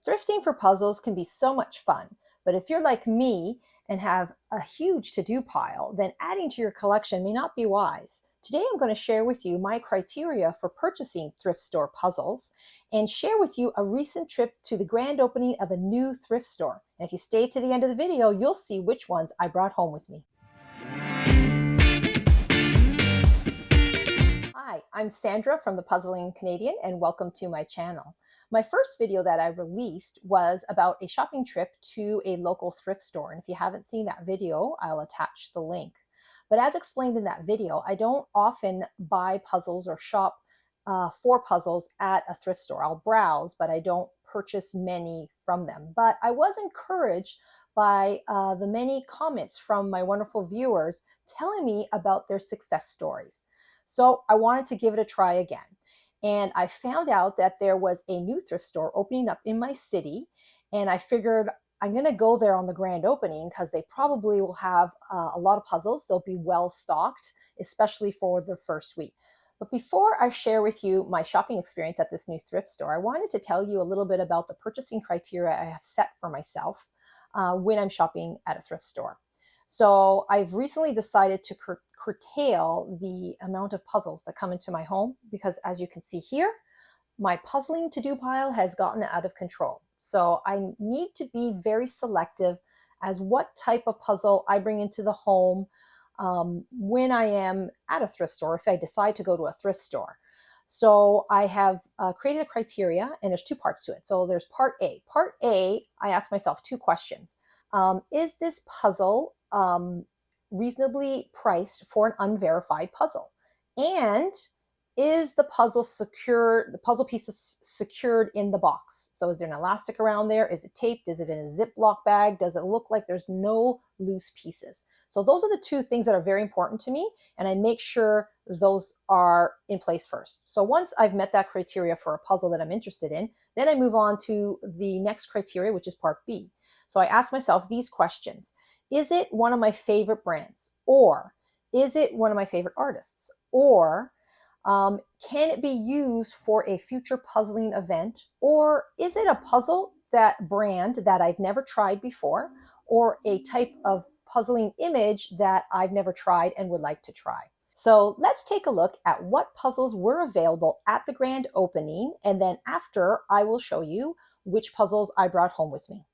Thrifting for puzzles can be so much fun, but if you're like me and have a huge to-do pile, then adding to your collection may not be wise. Today I'm going to share with you my criteria for purchasing thrift store puzzles and share with you a recent trip to the grand opening of a new thrift store. And if you stay to the end of the video, you'll see which ones I brought home with me. Hi, I'm Sandra from the Puzzling Canadian, and welcome to my channel. My first video that I released was about a shopping trip to a local thrift store. And if you haven't seen that video, I'll attach the link. But as explained in that video, I don't often buy puzzles or shop for puzzles at a thrift store. I'll browse, but I don't purchase many from them. But I was encouraged by the many comments from my wonderful viewers telling me about their success stories. So I wanted to give it a try again. And I found out that there was a new thrift store opening up in my city. And I figured I'm going to go there on the grand opening because they probably will have a lot of puzzles. They'll be well stocked, especially for the first week. But before I share with you my shopping experience at this new thrift store, I wanted to tell you a little bit about the purchasing criteria I have set for myself when I'm shopping at a thrift store. So I've recently decided to curtail the amount of puzzles that come into my home because, as you can see here, my puzzling to-do pile has gotten out of control. So I need to be very selective as what type of puzzle I bring into the home when I am at a thrift store, if I decide to go to a thrift store. So I have created a criteria, and there's two parts to it. So there's part A. Part A, I ask myself two questions. Is this puzzle reasonably priced for an unverified puzzle? And is the puzzle secure, the puzzle piece secured in the box? So is there an elastic around there? Is it taped? Is it in a Ziploc bag? Does it look like there's no loose pieces? So those are the two things that are very important to me, and I make sure those are in place first. So once I've met that criteria for a puzzle that I'm interested in, then I move on to the next criteria, which is part B. So I ask myself these questions. Is it one of my favorite brands? Or is it one of my favorite artists? Or can it be used for a future puzzling event? Or is it a puzzle, that brand that I've never tried before, or a type of puzzling image that I've never tried and would like to try? So let's take a look at what puzzles were available at the grand opening, and then after I will show you which puzzles I brought home with me.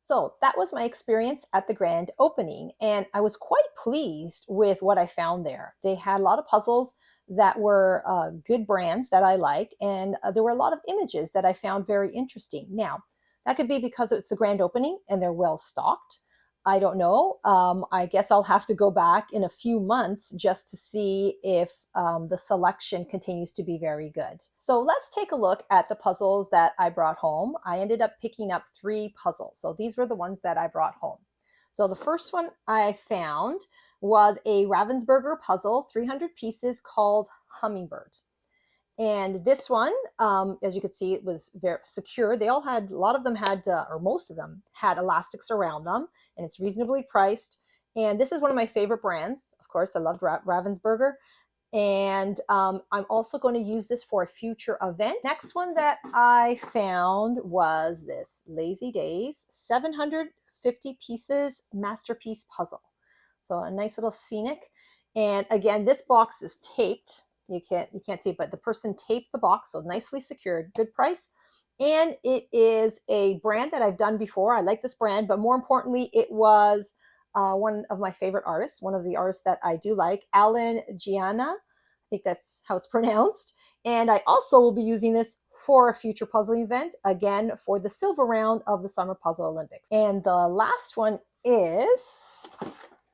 So that was my experience at the grand opening, and I was quite pleased with what I found there. They had a lot of puzzles that were good brands that I like, and there were a lot of images that I found very interesting. Now, that could be because it's the grand opening and they're well stocked. I don't know. I guess I'll have to go back in a few months just to see if the selection continues to be very good. So let's take a look at the puzzles that I brought home. I ended up picking up 3 puzzles. So these were the ones that I brought home. So the first one I found was a Ravensburger puzzle, 300 pieces, called Hummingbird. And this one, as you could see, it was very secure. They all had, a lot of them had, or most of them had elastics around them, and it's reasonably priced. And this is one of my favorite brands. Of course, I loved Ravensburger. And I'm also going to use this for a future event. Next one that I found was this Lazy Days 750 pieces masterpiece puzzle. So a nice little scenic. And again, this box is taped. You can't see it, but the person taped the box, so nicely secured, good price. And it is a brand that I've done before. I like this brand, but more importantly, it was one of my favorite artists, one of the artists that I do like, Alan Gianna. I think that's how it's pronounced. And I also will be using this for a future puzzling event, again, for the silver round of the Summer Puzzle Olympics. And the last one is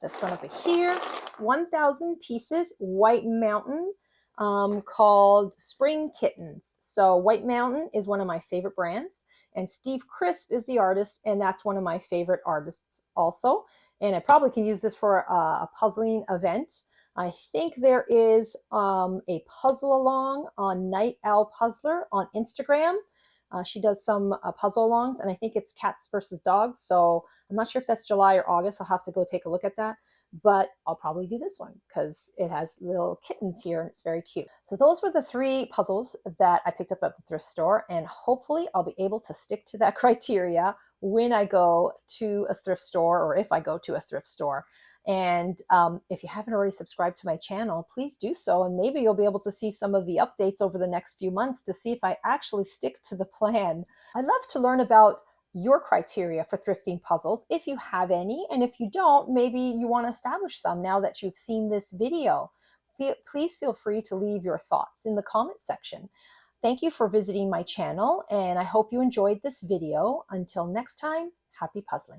this one over here, 1,000 pieces White Mountain, called Spring Kittens. So White Mountain is one of my favorite brands, and Steve Crisp is the artist, and that's one of my favorite artists also. And I probably can use this for a puzzling event. I think there is a puzzle along on Night Owl Puzzler on Instagram. She does some puzzle alongs, and I think it's cats versus dogs. So I'm not sure if that's July or August. I'll have to go take a look at that. But I'll probably do this one because it has little kittens here and it's very cute. So those were the 3 puzzles that I picked up at the thrift store, and hopefully I'll be able to stick to that criteria when I go to a thrift store, or if I go to a thrift store. And if you haven't already subscribed to my channel, please do so. And maybe you'll be able to see some of the updates over the next few months to see if I actually stick to the plan. I'd love to learn about your criteria for thrifting puzzles, if you have any. And if you don't, maybe you want to establish some now that you've seen this video. Please feel free to leave your thoughts in the comment section. Thank you for visiting my channel, and I hope you enjoyed this video. Until next time, happy puzzling.